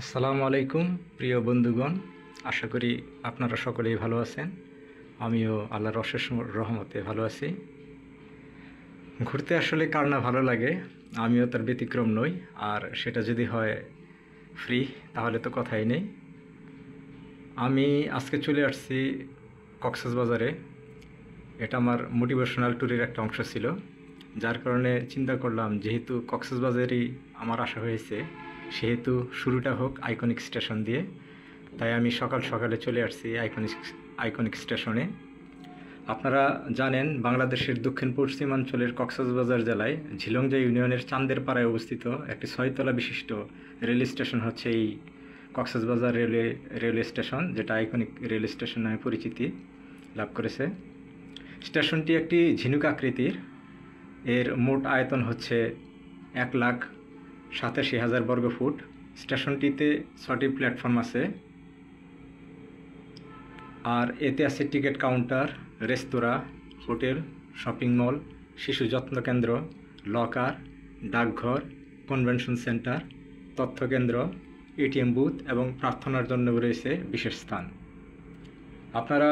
আসসালামু আলাইকুম প্রিয় বন্ধুগণ, আশা করি আপনারা সকলেই ভালো আছেন। আমিও আল্লাহর অশেষ রহমতে ভালো আছি। ঘুরতে আসলে কার না ভালো লাগে, আমিও তার ব্যতিক্রম নই। আর সেটা যদি হয় ফ্রি, তাহলে তো কথাই নেই। আমি আজকে চলে আসছি কক্সবাজারে। এটা আমার মোটিভেশনাল ট্যুরের একটা অংশ ছিল, যার কারণে চিন্তা করলাম যেহেতু কক্সবাজারই আমার আসা হয়েছে, সেহেতু শুরুটা হোক আইকনিক স্টেশন দিয়ে। তাই আমি সকাল সকালে চলে আসছি আইকনিক স্টেশনে। আপনারা জানেন, বাংলাদেশের দক্ষিণ পশ্চিমাঞ্চলের কক্সবাজার জেলায় ঝিলংজা ইউনিয়নের চান্দেরপাড়ায় অবস্থিত একটি 6 তলা বিশিষ্ট রেল স্টেশন হচ্ছে এই কক্সবাজার রেলওয়ে স্টেশন, যেটা আইকনিক রেল স্টেশন নামে পরিচিতি লাভ করেছে। স্টেশনটি একটি ঝিনুক আকৃতির। এর মোট আয়তন হচ্ছে 1,87,000 বর্গফুট। স্টেশনটিতে 6টি প্ল্যাটফর্ম আছে, আর এতে আছে টিকিট কাউন্টার, রেস্তোরাঁ, হোটেল, শপিং মল, শিশু যত্ন কেন্দ্র, লকার, ডাকঘর, কনভেনশন সেন্টার, তথ্য কেন্দ্র, এটিএম বুথ এবং প্রার্থনার জন্য রয়েছে বিশেষ স্থান। আপনারা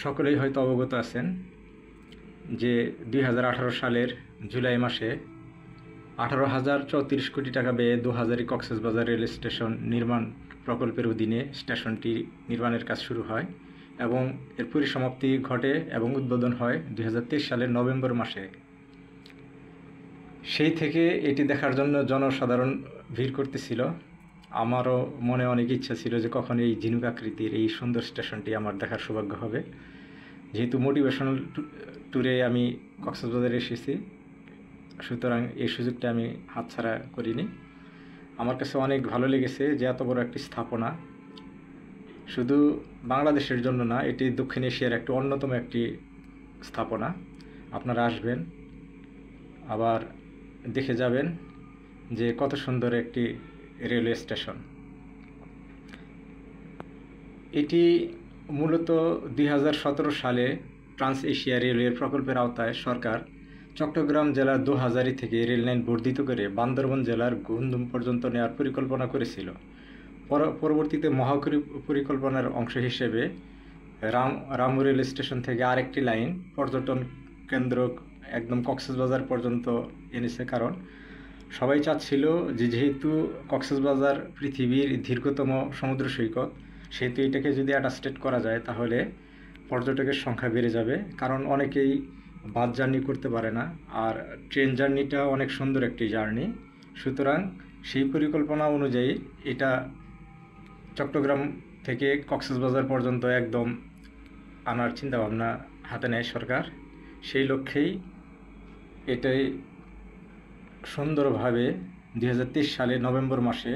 সকলেই হয়তো অবগত আছেন যে 2018 সালের জুলাই মাসে 18,034 কোটি টাকা ব্যয়ে 2000 কক্সবাজার রেল স্টেশন নির্মাণ প্রকল্পের অধীনে স্টেশনটি নির্মাণের কাজ শুরু হয় এবং এর পরিসমাপ্তি ঘটে এবং উদ্বোধন হয় 2023 সালের নভেম্বর মাসে। সেই থেকে এটি দেখার জন্য জনসাধারণ ভিড় করতেছিল। আমারও মনে অনেক ইচ্ছা ছিল যে কখন এই ঝিনুক আকৃতির এই সুন্দর স্টেশনটি আমার দেখার সৌভাগ্য হবে। যেহেতু মোটিভেশনাল ট্যুরে আমি কক্সবাজারে এসেছি, সুতরাং এই সুযোগটা আমি হাতছাড়া করিনি। আমার কাছে অনেক ভালো লেগেছে যে এত বড় একটি স্থাপনা শুধু বাংলাদেশের জন্য না, এটি দক্ষিণ এশিয়ার একটি অন্যতম একটি স্থাপনা। আপনারা আসবেন, আবার দেখে যাবেন যে কত সুন্দর একটি রেলওয়ে স্টেশন। এটি মূলত 2017 সালে ট্রান্স এশিয়া রেলওয়ে প্রকল্পের আওতায় সরকার চট্টগ্রাম জেলার দোহাজারী থেকে রেললাইন বর্ধিত করে বান্দরবান জেলার গুন্দুম পর্যন্ত নেওয়ার পরিকল্পনা করেছিল। পরবর্তীতে মহাকারী পরিকল্পনার অংশ হিসেবে রামু রেল স্টেশন থেকে আরেকটি লাইন পর্যটন কেন্দ্র একদম কক্সবাজার পর্যন্ত এনেছে। কারণ সবাই চাচ্ছিল যে যেহেতু কক্সবাজার পৃথিবীর দীর্ঘতম সমুদ্র সৈকত, সেহেতু এটাকে যদি অ্যাডাস্টেড করা যায় তাহলে পর্যটকের সংখ্যা বেড়ে যাবে। কারণ অনেকেই বাস জার্নি করতে পারে না, আর ট্রেন জার্নিটা অনেক সুন্দর একটি জার্নি। সুতরাং সেই পরিকল্পনা অনুযায়ী এটা চট্টগ্রাম থেকে কক্সবাজার পর্যন্ত একদম আনার চিন্তাভাবনা হাতে নেয় সরকার। সেই লক্ষ্যেই এটাই সুন্দরভাবে 2023 সালে নভেম্বর মাসে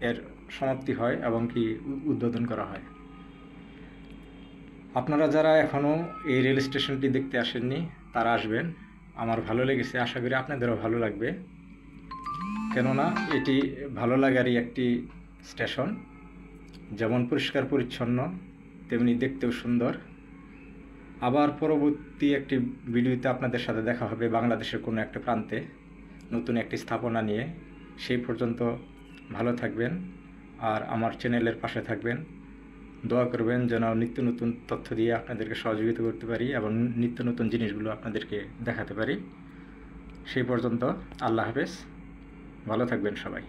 এর সমাপ্তি হয় এবং কি উদ্বোধন করা হয়। আপনারা যারা এখনও এই রেল স্টেশনটি দেখতে আসেননি, তারা আসবেন। আমার ভালো লেগেছে, আশা করি আপনাদেরও ভালো লাগবে। কেননা এটি ভালো লাগারই একটি স্টেশন, যেমন পরিষ্কার পরিচ্ছন্ন তেমনি দেখতেও সুন্দর। আবার পরবর্তী একটি ভিডিওতে আপনাদের সাথে দেখা হবে বাংলাদেশের কোনো একটা প্রান্তে নতুন একটি স্থাপনা নিয়ে। সেই পর্যন্ত ভালো থাকবেন আর আমার চ্যানেলের পাশে থাকবেন। দোয়া করবেন যেন নিত্য নতুন তথ্য দিয়ে আপনাদেরকে সহযোগিতা করতে পারি এবং নিত্য নতুন জিনিসগুলো আপনাদেরকে দেখাতে পারি। সেই পর্যন্ত আল্লাহ হাফেজ, ভালো থাকবেন সবাই।